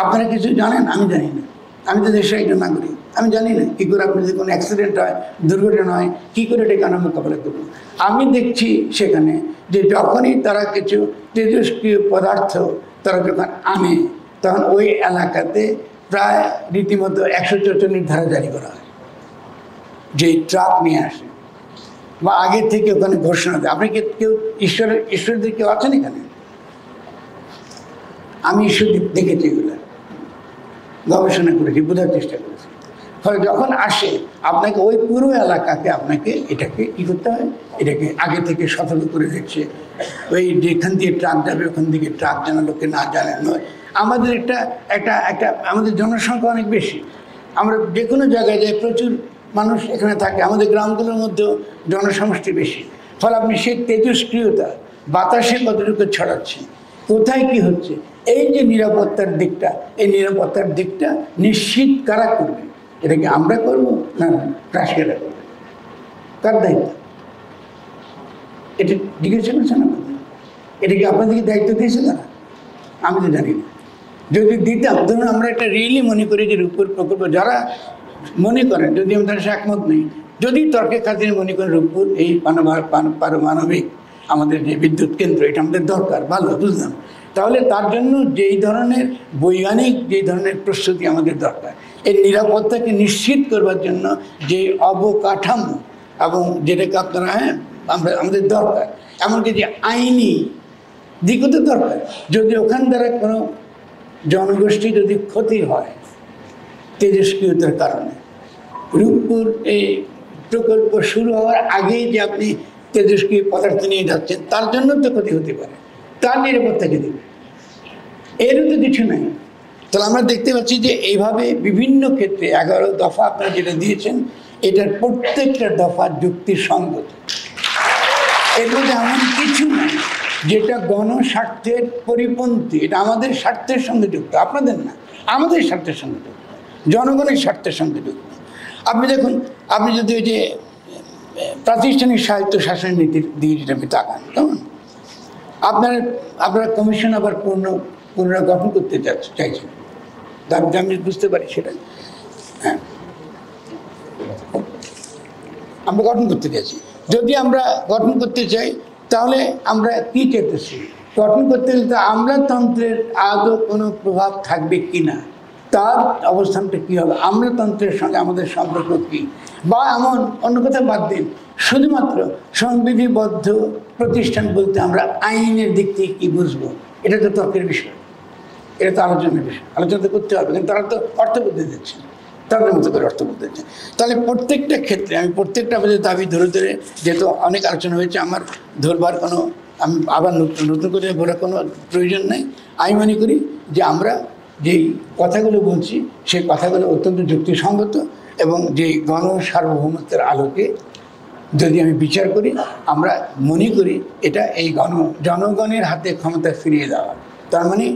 আপনারা কিছু জানেন? আমি জানি না, আমি তো দেশের একজন নাগরিক, আমি জানি না কী করে আপনি যদি কোনো অ্যাক্সিডেন্ট হয়, দুর্ঘটনা হয়, কী করে এটা কেন মোকাবিলা করবো। আমি দেখছি সেখানে যে যখনই তারা কিছু তেজস্ক্রিয় পদার্থ তারা যখন আনে, তখন ওই এলাকাতে প্রায় রীতিমতো 144 ধারা জারি করা হয়, যে ট্রাক নিয়ে আসে বা আগে থেকে ওখানে ঘোষণা দেয়। আপনি কেউ ঈশ্বরদের কেউ আছেন এখানে? আমি ঈশ্বর দেখেছি, এগুলো গবেষণা করেছি, বোঝার চেষ্টা করেছি। ফলে যখন আসে আপনাকে ওই পুরো এলাকাকে আপনাকে এটাকে কী করতে হয়, এটাকে আগে থেকে সতর্ক করে দিচ্ছে, ওই যেখান দিয়ে ট্রাক যাবে ওখান থেকে ট্রাক যেন লোকে না জানে নয়। আমাদের একটা একটা একটা আমাদের জনসংখ্যা অনেক বেশি, আমরা যে কোনো জায়গায় যাই, প্রচুর মানুষ এখানে থাকে, আমাদের গ্রামগুলোর মধ্যেও জনসমষ্টি বেশি। ফলে আপনি সেই তেজস্ক্রিয়তা বাতাসে কতটুকু ছড়াচ্ছেন, কোথায় কি হচ্ছে, এই যে নিরাপত্তার দিকটা, এই নিরাপত্তার দিকটা নিশ্চিত কারা করবে? এটা কি আমরা করবো না রাশিয়ারা করবে? কার দায়িত্ব? এটা জিজ্ঞেস করছে না? এটা কি আপনাদেরকে দায়িত্ব দিয়েছে তারা? আমি তো জানি না। যদি দিতাম, ধরুন আমরা একটা রিয়েলি মনে করি যে রূপপুর প্রকল্প, যারা মনে করেন, যদি আমি তার সাথে একমত নেই, যদি তর্কের খাতিরে মনে করেন রূপপুর এই পারমাণবিক আমাদের যে বিদ্যুৎ কেন্দ্র, এটা আমাদের দরকার, ভালো, বুঝলাম। তাহলে তার জন্য যেই ধরনের বৈজ্ঞানিক যেই ধরনের প্রস্তুতি আমাদের দরকার, এই নিরাপত্তাকে নিশ্চিত করবার জন্য যে অবকাঠামো এবং যেটাকে আপনারা আমাদের দরকার, এমনকি যে আইনি দিকও তো দরকার। যদি ওখান দ্বারা কোনো জনগোষ্ঠী যদি ক্ষতি হয় তেজস্ক্রিয়তার কারণে, রূপপুর এই প্রকল্প শুরু হওয়ার আগেই যে আপনি তেজস্ক্রিয় পদার্থ নিয়ে যাচ্ছেন, তার জন্য তো ক্ষতি হতে পারে, তার নিরাপত্তাকে দেবে, এরও তো কিছু নাই। তাহলে আমরা দেখতে পাচ্ছি যে এইভাবে বিভিন্ন ক্ষেত্রে 11 দফা আপনারা যেটা দিয়েছেন, এটার প্রত্যেকটা দফা যুক্তিসঙ্গত। এর মধ্যে এমন কিছু নাই যেটা গণস্বার্থের পরিপন্থী, এটা আমাদের স্বার্থের সঙ্গে যুক্ত, আপনাদের না, আমাদের স্বার্থের সঙ্গে যুক্ত, জনগণের স্বার্থের সঙ্গে যুক্ত। আপনি দেখুন, আপনি যদি ওই যে প্রাতিষ্ঠানিক স্বায়ত্ত শাসন নীতির দিকে যেটা আপনি তাকান, কেমন আপনারা কমিশন আবার পুনর্গঠন করতে চাইছেন, আমি বুঝতে পারি সেটা। হ্যাঁ, আমরা গঠন করতে চাইছি। যদি আমরা গঠন করতে চাই তাহলে আমরা কি চাইতেছি? গঠন করতে গেলে আমলাতন্ত্রের আদৌ কোনো প্রভাব থাকবে কি না, তার অবস্থানটা কী হবে, আমলাতন্ত্রের সঙ্গে আমাদের সম্পর্ক কী, বা এমন অন্য কথা বাদ দিন, শুধুমাত্র সংবিধিবদ্ধ প্রতিষ্ঠান বলতে আমরা আইনের দিক থেকে কী বুঝবো, এটা তো তর্কের বিষয়, এটা তো আলোচনার বিষয়, আলোচনা তো করতে হবে। কিন্তু তারা তো অর্থ বলতে দিচ্ছে, তাদের মতো করে অর্থ বলতে দিচ্ছে। তাহলে প্রত্যেকটা ক্ষেত্রে আমি প্রত্যেকটা আমাদের দাবি ধরে ধরে, যেহেতু অনেক আলোচনা হয়েছে, আমার ধরবার কোনো, আমি আবার নতুন করে বলার কোনো প্রয়োজন নেই। আমি মনে করি যে আমরা যেই কথাগুলো বলছি সেই কথাগুলো অত্যন্ত যুক্তিসঙ্গত, এবং যেই গণসার্বভৌমত্বের আলোকে যদি আমি বিচার করি, আমরা মনে করি এটা এই জনগণের হাতে ক্ষমতা ফিরিয়ে দেওয়া। তার মানে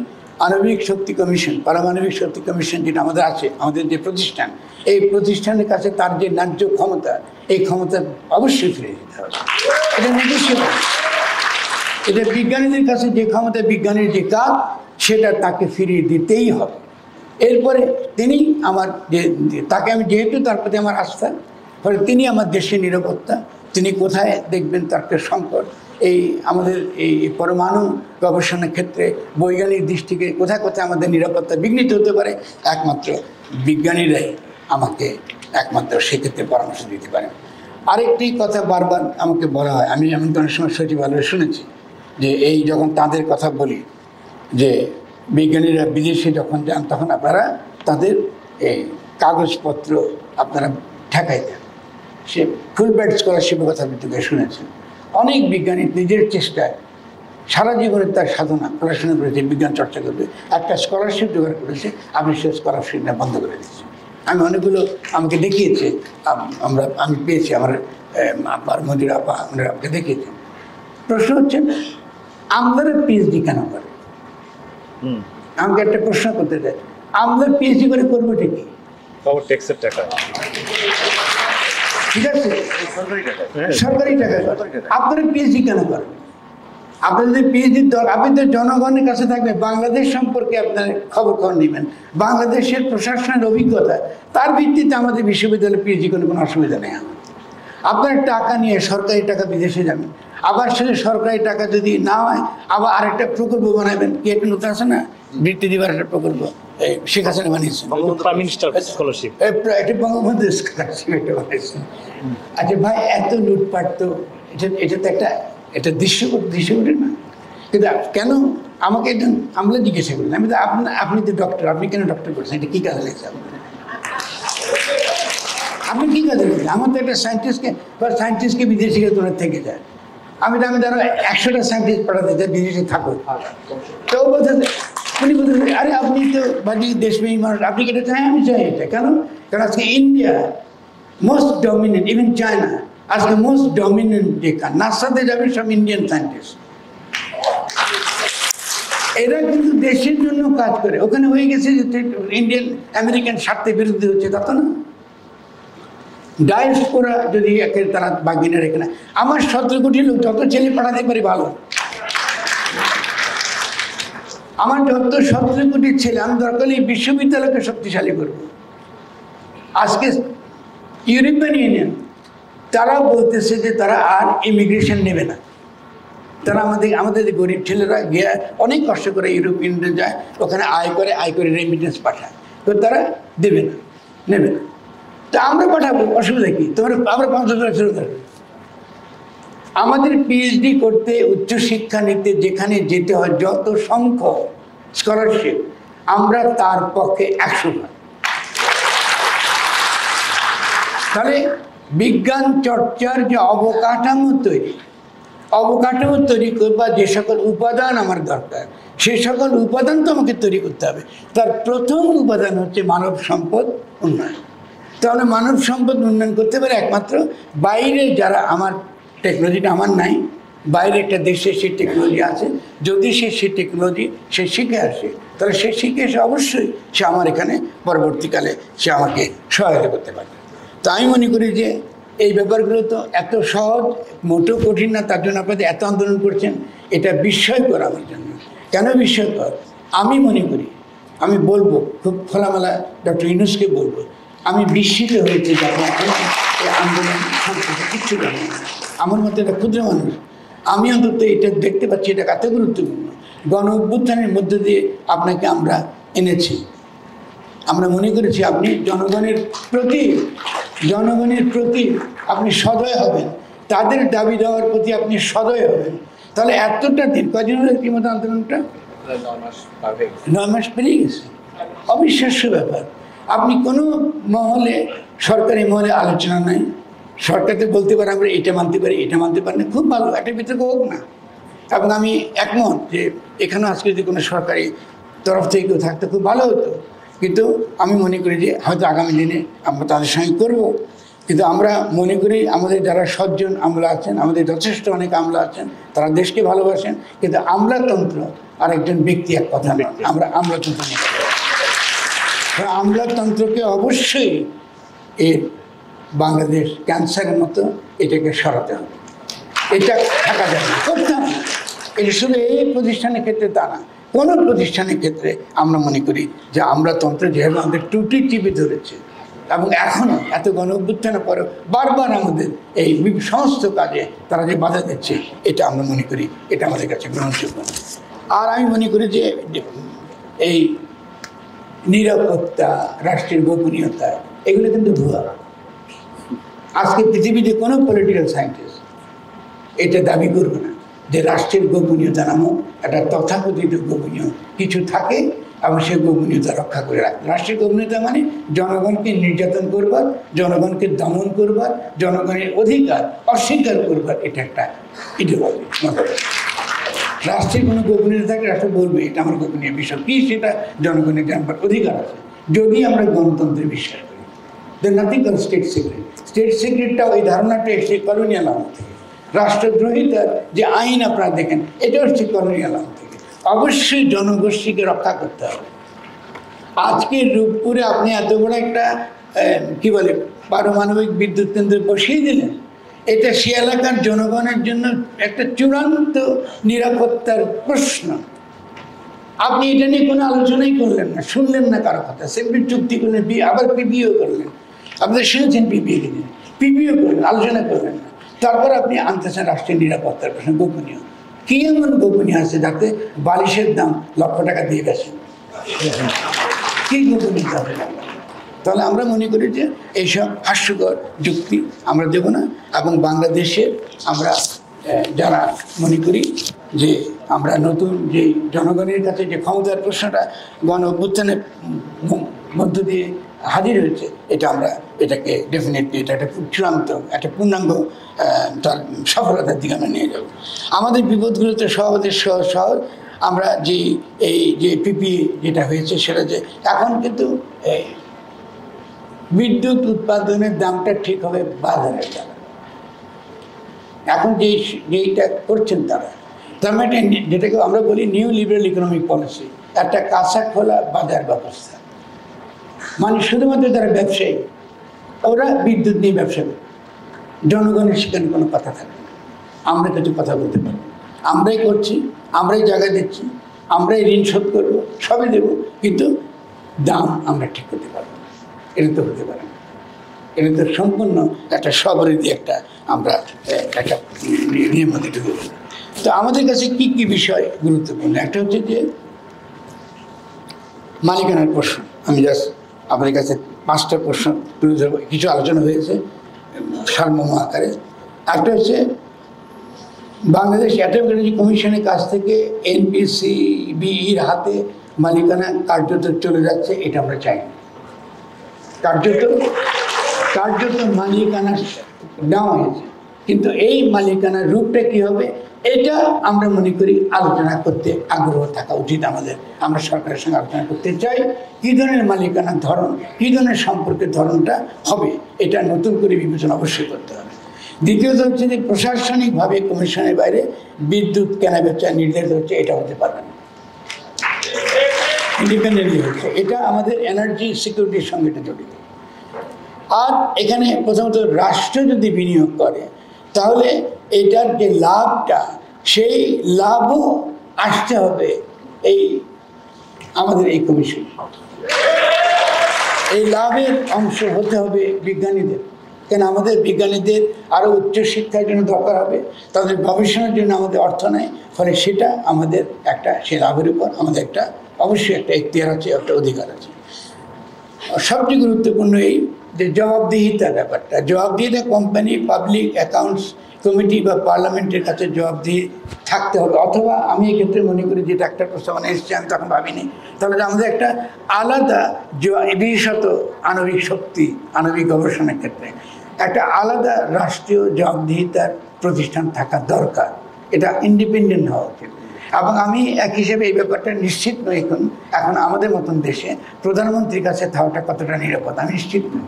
আণবিক শক্তি কমিশন, পারমাণবিক শক্তি কমিশন যেটা আমাদের আছে, আমাদের যে প্রতিষ্ঠান, এই প্রতিষ্ঠানের কাছে তার যে ন্যায্য ক্ষমতা, এই ক্ষমতা অবশ্যই ফিরে দিতে হবে। এটা নিজস্ব, এটা বিজ্ঞানীদের কাছে যে ক্ষমতা, বিজ্ঞানীর যে কাজ, সেটা তাকে ফিরিয়ে দিতেই হবে। এরপরে তিনি আমার তাকে আমি যেহেতু তার প্রতি আমার আস্থা, ফলে তিনি আমার দেশের নিরাপত্তা, তিনি কোথায় দেখবেন তার্কের সংকট, এই আমাদের এই পরমাণু গবেষণার ক্ষেত্রে বৈজ্ঞানিক দৃষ্টিকে কোথায় কোথায় আমাদের নিরাপত্তা বিঘ্নিত হতে পারে, একমাত্র বিজ্ঞানীরাই আমাকে একমাত্র সেক্ষেত্রে পরামর্শ দিতে পারেন। আরেকটি কথা বারবার আমাকে বলা হয়, আমি এমন অনেক সময় সচিবালয়ে শুনেছি যে এই যখন তাদের কথা বলি যে বিজ্ঞানীরা বিদেশে যখন যান তখন আপনারা তাদের এই কাগজপত্র আপনারা ঠেকাই দেন। সে ফুল ব্রাইট স্কলারশিপের কথা আপনি তোকে শুনেছেন। অনেক বিজ্ঞানী নিজের চেষ্টায় সারা জীবনের তার সাধনা পড়াশোনা করেছে, বিজ্ঞান চর্চা করবে, একটা স্কলারশিপ জোগাড় করেছে, আপনি সেই স্কলারশিপটা বন্ধ করে দিচ্ছেন। আমি অনেকগুলো আমাকে দেখিয়েছে, আমি পেয়েছি, আমার আপার মন্দির আপা আমাকে দেখিয়েছেন। প্রশ্ন হচ্ছে আমাদের পিএইচডি কেন করে? আমাকে একটা প্রশ্ন করতে চাই, আমাদের পিএইচডি করে করবো ঠিকই, ট্যাক্সের টাকা, ঠিক আছে, সরকারি টাকা। আপনারা পিএইচডি কেন করেন? আপনার যদি পিএইচডির দল, আপনি তো জনগণের কাছে থাকবে, বাংলাদেশ সম্পর্কে আপনার খবর নেবেন, বাংলাদেশের প্রশাসনের অভিজ্ঞতা, তার ভিত্তিতে আমাদের বিশ্ববিদ্যালয়ে পিএইচডি করে কোনো অসুবিধা নেই। আপনার টাকা নিয়ে সরকারি টাকা বিদেশে যাবেন, আবার সেটা সরকারি টাকা যদি না হয় আবার আরেকটা প্রকল্প বানাবেন। কি একটা নতুন আছে না, বৃত্তি দিবার একটা প্রকল্প, শেখ হাসিনা বানিয়েছেন, বঙ্গবন্ধু স্কলারশিপ এটা বানিয়েছেন। আচ্ছা ভাই, এত লুটপাট তো এটা তো একটা দৃশ্যপটে না। কিন্তু কেন আমাকে একজন আমরা জিজ্ঞাসা করলেন, আমি তো আপনি তো ডক্টর, আপনি কেন ডক্টর করছেন, এটা কী কাজে লাগছে আপনি কী কাজে লাগছে? আমার তো একটা সায়েন্টিস্টকে বিদেশি তোরা থেকে যায়, আমি ধরো 100টা সায়েন্টিস্ট পাঠাতে চাই বিদেশে থাকো, তো বলতে উনি বলতে আরে আপনি তো বাজি দেশপ্রেমী মানুষ, আপনি কি এটা চাই? আমি চাই এটা। কেন? কারণ আজকে India most dominant, even China আজকে মোস্ট ডমিনেন্ট যে নাসাতে যাবে সব ইন্ডিয়ান সায়েন্টিস্ট। এরা কিন্তু দেশের জন্য কাজ করে। ওখানে হয়ে গেছে যে ইন্ডিয়ান আমেরিকান স্বার্থের বিরুদ্ধে হচ্ছে, তা তো না। ডায়াসপোরা যদি তারা বাগিনা রেখে না, আমার 17 কোটি লোক যত ছেলে পাঠাতে পারি ভালো, আমার যত 17 কোটি ছেলে, আমি দরকার এই বিশ্ববিদ্যালয়কে শক্তিশালী করব। আজকে ইউরোপিয়ান ইউনিয়ন তারা বলতেছে যে তারা আর ইমিগ্রেশন নেবে না। তারা আমাদের গরিব ছেলেরা গিয়ে অনেক কষ্ট করে ইউরোপ ইউনিয়নে যায়, ওখানে আয় করে রেমিটেন্স পাঠায়, তো তারা দেবে না, নেবে না। তা আমরা পাঠাবো, অসুবিধা কী? আমরা 50 লাখ শুরু করবো। আমাদের পিএইচডি করতে, উচ্চশিক্ষা নিতে যেখানে যেতে হয়, যত সংখ্যক স্কলারশিপ, আমরা তার পক্ষে 100 ভাগ। তাহলে বিজ্ঞান চর্চার যে অবকাঠামো তৈরি করবার যে সকল উপাদান আমার দরকার, সে সকল উপাদান তো আমাকে তৈরি করতে হবে। তার প্রথম উপাদান হচ্ছে মানব সম্পদ উন্নয়ন। তাহলে মানব সম্পদ উন্নয়ন করতে পারে একমাত্র বাইরে যারা, আমার টেকনোলজিটা আমার নাই, বাইরে একটা দেশে সেই টেকনোলজি আছে, যদি সেই টেকনোলজি সে শিখে আসে, তাহলে সে শিখে এসে অবশ্যই সে আমার এখানে পরবর্তীকালে সে আমাকে সহায়তা করতে পারে। তো আমি মনে করি যে এই ব্যাপারগুলো তো এত সহজ, মোটেও কঠিন না, তার জন্য আপনাদের এত আন্দোলন করছেন, এটা বিস্ময়কর আমার জন্য। কেন বিস্ময়কর? আমি মনে করি, আমি বলবো খুব খোলামেলা, ডক্টর ইউনূসকে বলবো, আমি বিস্মিত হয়েছি যারা এখন এই আন্দোলন সম্পর্কে কিচ্ছু জানি না। আমার মতো একটা ক্ষুদ্র মানুষ, আমি অন্তত এটা দেখতে পাচ্ছি, এটা এত গুরুত্বপূর্ণ। গণ অভ্যুত্থানের মধ্য দিয়ে আপনাকে আমরা এনেছি, আমরা মনে করেছি আপনি জনগণের প্রতি আপনি সদয় হবেন, তাদের দাবি দেওয়ার প্রতি আপনি সদয় হবেন। তাহলে এতটা দিন, কদিন হলো রীতিমতো আন্দোলনটা 9 মাস পেরিয়ে গেছে, অবিশ্বাস্য ব্যাপার। আপনি কোনো মহলে, সরকারি মহলে আলোচনা নাই, সরকারকে বলতে পারে আমরা এটা মানতে পারি, এটা মানতে পারি না, খুব ভালো, একটা বিতর্ক হোক না। এবং আমি একমত যে এখানেও আজকে যদি কোনো সরকারি তরফ থেকে কেউ থাকতে খুব ভালো হতো, কিন্তু আমি মনে করি যে হয়তো আগামী দিনে আমরা তাদের সঙ্গে করব। কিন্তু আমরা মনে করি আমাদের যারা সজ্জন আমলা আছেন, আমাদের যথেষ্ট অনেক আমলা আছেন, তারা দেশকে ভালোবাসেন, কিন্তু আমলাতন্ত্র আর একজন ব্যক্তি এক কথা নয়, আমরা আমলাতন্ত্র নিয়ে আমলাতন্ত্রকে অবশ্যই এর বাংলাদেশ ক্যান্সারের মতো এটাকে সরাতে হবে, এটা থাকা যাবে না, করতে হবে। এটা শুধু এই প্রতিষ্ঠানের ক্ষেত্রে তা না, কোনো প্রতিষ্ঠানের ক্ষেত্রে আমরা মনে করি যে আমলাতন্ত্র যেভাবে আমাদের ত্রুটি চিপে ধরেছে এবং এখনও এত গণ অভ্যুত্থানের পরেও বারবার আমাদের এই সমস্ত কাজে তারা যে বাধা দিচ্ছে, এটা আমরা মনে করি এটা আমাদের কাছে গ্রহণযোগ্য না। আর আমি মনে করি যে এই নিরাপত্তা, রাষ্ট্রের গোপনীয়তা, এগুলো কিন্তু ভুয়া। আজকে পৃথিবীতে কোনো পলিটিক্যাল সায়েন্টিস্ট এটা দাবি করবে না যে রাষ্ট্রের গোপনীয়তা নামক একটা তথাকথিত গোপনীয় কিছু থাকে এবং সে গোপনীয়তা রক্ষা করে রাখবে। রাষ্ট্রের গোপনীয়তা মানে জনগণকে নির্যাতন করবার, জনগণকে দমন করবার, জনগণের অধিকার অস্বীকার করবার, এটা একটা ইডিওলজি। রাষ্ট্রের কোনো গোপনীয়তা থাকে, রাষ্ট্র বলবে এটা আমার গোপনীয় বিষয় কি, সেটা জনগণের জানবার অধিকার আছে যদি আমরা গণতন্ত্রে বিশ্বাস করি। The nothing call state secret. State সিক্রেটটাও এই ধারণাটা এসে কলোনিয়াল আমল থেকে। রাষ্ট্রদ্রোহিতার যে আইন আপনারা দেখেন, এটা হচ্ছে কলোনিয়াল আমল থেকে। অবশ্যই জনগোষ্ঠীকে রক্ষা করতে হবে। আজকে রূপপুরে আপনি এত বড় একটা কি বলে পারমাণবিক বিদ্যুৎ কেন্দ্র বসিয়ে দিলেন, এটা সে এলাকার জনগণের জন্য একটা চূড়ান্ত নিরাপত্তার প্রশ্ন। আপনি এটা নিয়ে কোনো আলোচনাই করলেন না, শুনলেন না কারো কথা, সিম্পলি চুক্তি করলেন, আবার পিপিও করলেন। আপনারা শুনেছেন পিপিএ কিনে, পিপিও করলেন, আলোচনা করলেন না। তারপর আপনি আনতেছেন রাষ্ট্রের নিরাপত্তার প্রশ্ন গোপনীয়। কি এমন গোপনীয় আছে যাতে বালিশের দাম লক্ষ টাকা দিয়ে গেছেন? কি গোপনীয়তা হবে? তাহলে আমরা মনে করি যে এইসব হাস্যকর যুক্তি আমরা দেব না। এবং বাংলাদেশের আমরা যারা মনে করি যে আমরা নতুন যে জনগণের কাছে যে ক্ষমতার প্রশ্নটা গণ অভ্যুত্থানের মধ্য দিয়ে হাজির হয়েছে, এটা আমরা এটাকে ডেফিনেটলি এটা একটা চূড়ান্ত একটা পূর্ণাঙ্গ তার সফলতার দিকে আমরা নিয়ে যাব। আমাদের বিপদগুলোতে সহজের শহর আমরা যে এই যে পিপিএ যেটা হয়েছে সেটা যে এখন কিন্তু বিদ্যুৎ উৎপাদনের দামটা ঠিক হবে বাজারের দ্বারা। এখন যেইটা করছেন তারা, তার মানে যেটাকে আমরা বলি নিউ লিবারেল ইকোনমিক পলিসি, একটা কাঁচা খোলা বাজার ব্যবস্থা। মানে শুধুমাত্র যারা ব্যবসায়ী ওরা বিদ্যুৎ নিয়ে ব্যবসা করে, জনগণের সেখানে কোনো কথা থাকবে না। আমরা কিছু কথা বলতে পারবো, আমরাই করছি, আমরাই জায়গা দিচ্ছি, আমরাই ঋণ শোধ করবো, সবই দেবো, কিন্তু দাম আমরা ঠিক করতে পারবো না। এটা তো হতে পারে না। এটা তো সম্পূর্ণ একটা সবরীতি একটা আমরা একটা নিয়ম মধ্যে ঢুকে গেছি। তো আমাদের কাছে কি কি বিষয় গুরুত্বপূর্ণ? একটা হচ্ছে যে মালিকানার প্রশ্ন। আমি জাস্ট আপনাদের কাছে 5টা প্রশ্ন তুলে ধরবো। কিছু আলোচনা হয়েছে সারমর্ম আকারে। একটা হচ্ছে বাংলাদেশ অ্যাটমিক এনার্জি কমিশনের কাছ থেকে এনপিসিবির হাতে মালিকানা কার্যত চলে যাচ্ছে, এটা আমরা চাই না। কার্যত মালিকানা নেওয়া হয়েছে, কিন্তু এই মালিকানার রূপটা কী হবে এটা আমরা মনে করি আলোচনা করতে আগ্রহ থাকা উচিত আমাদের। আমরা সরকারের সঙ্গে আলোচনা করতে চাই কী ধরনের মালিকানার ধরন, কী ধরনের সম্পর্কের ধরনটা হবে, এটা নতুন করে বিবেচনা অবশ্যই করতে হবে। দ্বিতীয়ত হচ্ছে যে প্রশাসনিকভাবে কমিশনের বাইরে বিদ্যুৎ কেনাবেচা নির্ধারিত হচ্ছে, এটা হতে পারবে না, ইন্ডিপেন্ডেন্টলি হচ্ছে। এটা আমাদের এনার্জি সিকিউরিটির সঙ্গে এটা জড়িত। আর এখানে প্রথমত রাষ্ট্র যদি বিনিয়োগ করে তাহলে এটার যে লাভটা, সেই লাভও আসতে হবে এই আমাদের এই কমিশন। এই লাভের অংশ হতে হবে বিজ্ঞানীদের, কেন আমাদের বিজ্ঞানীদের আরও উচ্চশিক্ষার জন্য দরকার হবে, তাদের গবেষণার জন্য আমাদের অর্থ নেই। ফলে সেটা আমাদের একটা সে লাভের উপর আমাদের একটা অবশ্যই একটা এখতিয়ার আছে, একটা অধিকার আছে। সবচেয়ে গুরুত্বপূর্ণ এই যে জবাবদিহিতার ব্যাপারটা। জবাবদিহিতা কোম্পানি, পাবলিক অ্যাকাউন্টস কমিটি বা পার্লামেন্টের কাছে জবাবদিহি থাকতে হবে। অথবা আমি এক্ষেত্রে মনে করি যেটা একটা প্রস্তাবনা এসেছে, আমি তখন ভাবিনি, তাহলে আমাদের একটা আলাদা বিশেষত আণবিক শক্তি, আণবিক গবেষণার ক্ষেত্রে একটা আলাদা রাষ্ট্রীয় জবাবদিহিতার প্রতিষ্ঠান থাকা দরকার। এটা ইন্ডিপেন্ডেন্ট হওয়া উচিত। এবং আমি এক হিসেবে এই ব্যাপারটা নিশ্চিত নই এখন আমাদের মতন দেশে প্রধানমন্ত্রীর কাছে থাকাটা কতটা নিরাপদ আমি নিশ্চিত নই।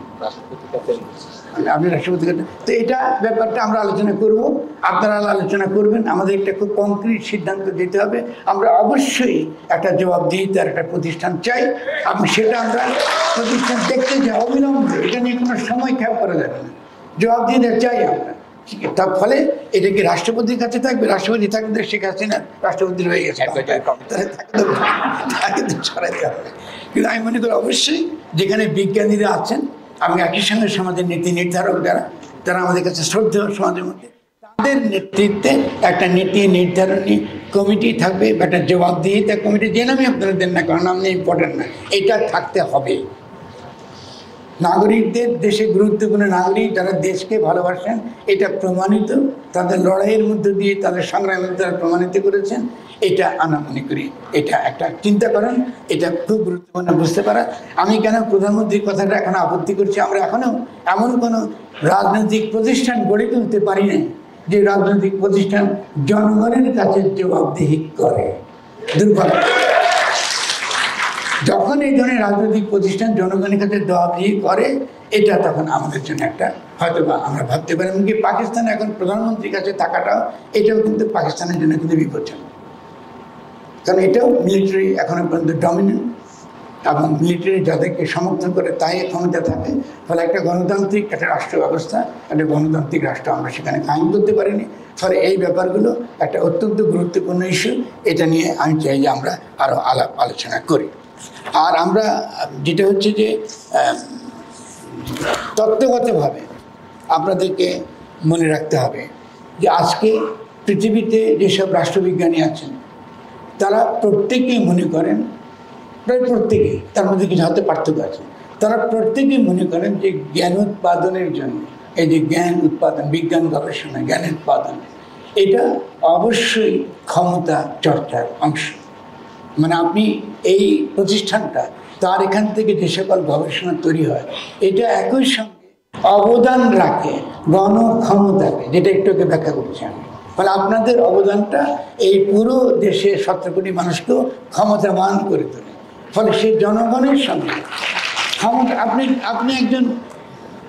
আপনি রাষ্ট্রপতি, তো এটা ব্যাপারটা আমরা আলোচনা করব, আপনারা আলোচনা করবেন। আমাদের একটা খুব কংক্রিট সিদ্ধান্ত দিতে হবে। আমরা অবশ্যই একটা জবাবদিহিতার একটা প্রতিষ্ঠান চাই এবং সেটা আমরা প্রতিষ্ঠান দেখতে চাই অবিলম্বে। এটা নিয়ে কোনো সময় খেয়াল করা যাবে না, জবাবদিহিতা চাই আমরা। তার ফলে এটা কি রাষ্ট্রপতির কাছে থাকবে? রাষ্ট্রপতি থাকবে, শেখ হাসিনা রাষ্ট্রপতি হয়ে গেছে, তাকে তো ছড়াইতে হবে। কিন্তু আমি মনে করি অবশ্যই যেখানে বিজ্ঞানীরা আছেন, আমি একই সঙ্গে সমাজের নীতি নির্ধারক যারা আমাদের কাছে শ্রদ্ধেয় সমাজের মধ্যে, তাদের নেতৃত্বে একটা নীতি নির্ধারণী কমিটি থাকবে, একটা জবাবদিহিতা কমিটি, যে নামে আপনারা দেন না, কারণ নাম ইম্পর্টেন্ট না, এটা থাকতে হবে। নাগরিকদের, দেশে গুরুত্বপূর্ণ নাগরিক যারা দেশকে ভালোবাসেন, এটা প্রমাণিত, তাদের লড়াইয়ের মধ্যে দিয়ে, তাদের সংগ্রামের দ্বারা প্রমাণিত করেছেন। এটা আমরা মনে করি এটা একটা চিন্তা করেন, এটা খুব গুরুত্বপূর্ণ বুঝতে পারা। আমি কেন প্রধানমন্ত্রীর কথাটা এখন আপত্তি করছি, আমরা এখনও এমন কোনো রাজনৈতিক প্রতিষ্ঠান গড়ে তুলতে পারি না যে রাজনৈতিক প্রতিষ্ঠান জনগণের কাছে জবাবদিহি করে। দুর্ভাগ্য। যখন এই ধরনের রাজনৈতিক প্রতিষ্ঠান জনগণের কাছে জবাবদিহি করে, এটা তখন আমাদের জন্য একটা হয়তো বা আমরা ভাবতে পারি। এমনকি পাকিস্তানে এখন প্রধানমন্ত্রীর কাছে থাকাটাও, এটাও কিন্তু পাকিস্তানের জন্য কিন্তু বিপজ্জনক, কারণ এটাও মিলিটারি এখনো পর্যন্ত ডমিনেন্ট, এবং মিলিটারি যাদেরকে সমর্থন করে তাই ক্ষমতা থাকে। ফলে একটা গণতান্ত্রিক একটা রাষ্ট্র ব্যবস্থা, একটা গণতান্ত্রিক রাষ্ট্র আমরা সেখানে কায়েম করতে পারিনি। ফলে এই ব্যাপারগুলো একটা অত্যন্ত গুরুত্বপূর্ণ ইস্যু। এটা নিয়ে আমি চাই যে আমরা আরও আলোচনা করি। আর আমরা যেটা হচ্ছে যে তত্ত্বগতভাবে আপনাদেরকে মনে রাখতে হবে যে আজকে পৃথিবীতে যেসব রাষ্ট্রবিজ্ঞানী আছেন, তারা প্রত্যেকেই মনে করেন, প্রায় প্রত্যেকেই, তার মধ্যে কিছু হয়তো পার্থক্য আছে, তারা প্রত্যেকেই মনে করেন যে জ্ঞান উৎপাদনের জন্য, এই যে জ্ঞান উৎপাদন, বিজ্ঞান গবেষণা, জ্ঞান উৎপাদন, এটা অবশ্যই ক্ষমতা চর্চার অংশ। মানে আপনি এই প্রতিষ্ঠানটা, তার এখান থেকে যে সকল গবেষণা তৈরি হয়, এটা একই সঙ্গে অবদান রাখে গণক্ষমতাকে, যেটা একটু আগে ব্যাখ্যা করছি আমি। ফলে আপনাদের অবদানটা এই পুরো দেশের 17 কোটি মানুষকেও ক্ষমতাবান করে তোলে। ফলে সেই জনগণের সঙ্গে ক্ষমতা, আপনি একজন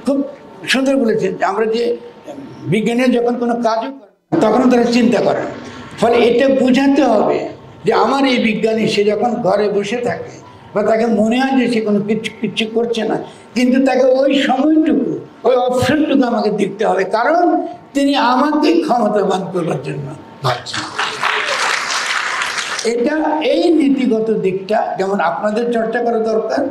খুব সুন্দর বলেছেন যে আমরা যে বিজ্ঞানীরা যখন কোনো কাজও করেন তখন তারা চিন্তা করেন। ফলে এটা বোঝাতে হবে যে আমার এই বিজ্ঞানী, সে যখন ঘরে বসে থাকে বা তাকে মনে হয় যে সে কোনো কিচ্ছু করছে না, কিন্তু তাকে ওই সময়টুকু, ওই অপশনটুকু আমাকে দেখতে হবে, কারণ তিনি আমাকে ক্ষমতাবান করবার জন্য ভাবছেন। এটা, এই নীতিগত দিকটা যেমন আপনাদের চর্চা করা দরকার,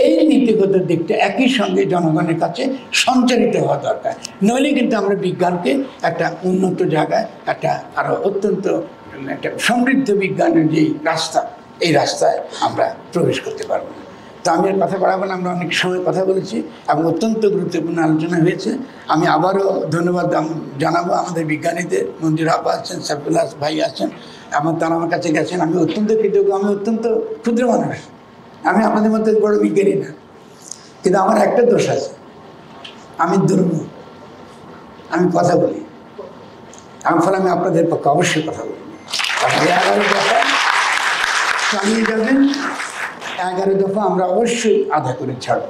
এই নীতিগত দিকটা একই সঙ্গে জনগণের কাছে সঞ্চারিত হওয়া দরকার। নইলে কিন্তু আমরা বিজ্ঞানকে একটা উন্নত জায়গায়, একটা আরও অত্যন্ত একটা সমৃদ্ধ বিজ্ঞানের যেই রাস্তা, এই রাস্তায় আমরা প্রবেশ করতে পারবো না। তো আমি আর কথা বাড়াবো না, আমরা অনেক সময় কথা বলেছি এবং অত্যন্ত গুরুত্বপূর্ণ আলোচনা হয়েছে। আমি আবারও ধন্যবাদ জানাবো আমাদের বিজ্ঞানীদের, মঞ্জুর আপা আছেন, সাইফুল্লাহ ভাই আছেন, তারা আমার কাছে গেছেন। আমি অত্যন্ত কৃতজ্ঞ। আমি অত্যন্ত ক্ষুদ্র মানুষ, আমি আপনাদের মধ্যে বড় বিজ্ঞানী না, কিন্তু আমার একটা দোষ আছে, আমি দুর্মুখ, আমি কথা বলি। ফলে আমি আপনাদের পক্ষে অবশ্যই কথা বলি। 11 দফা চালিয়ে যাবেন, 11 দফা আমরা অবশ্যই আধা করে ছাড়ব।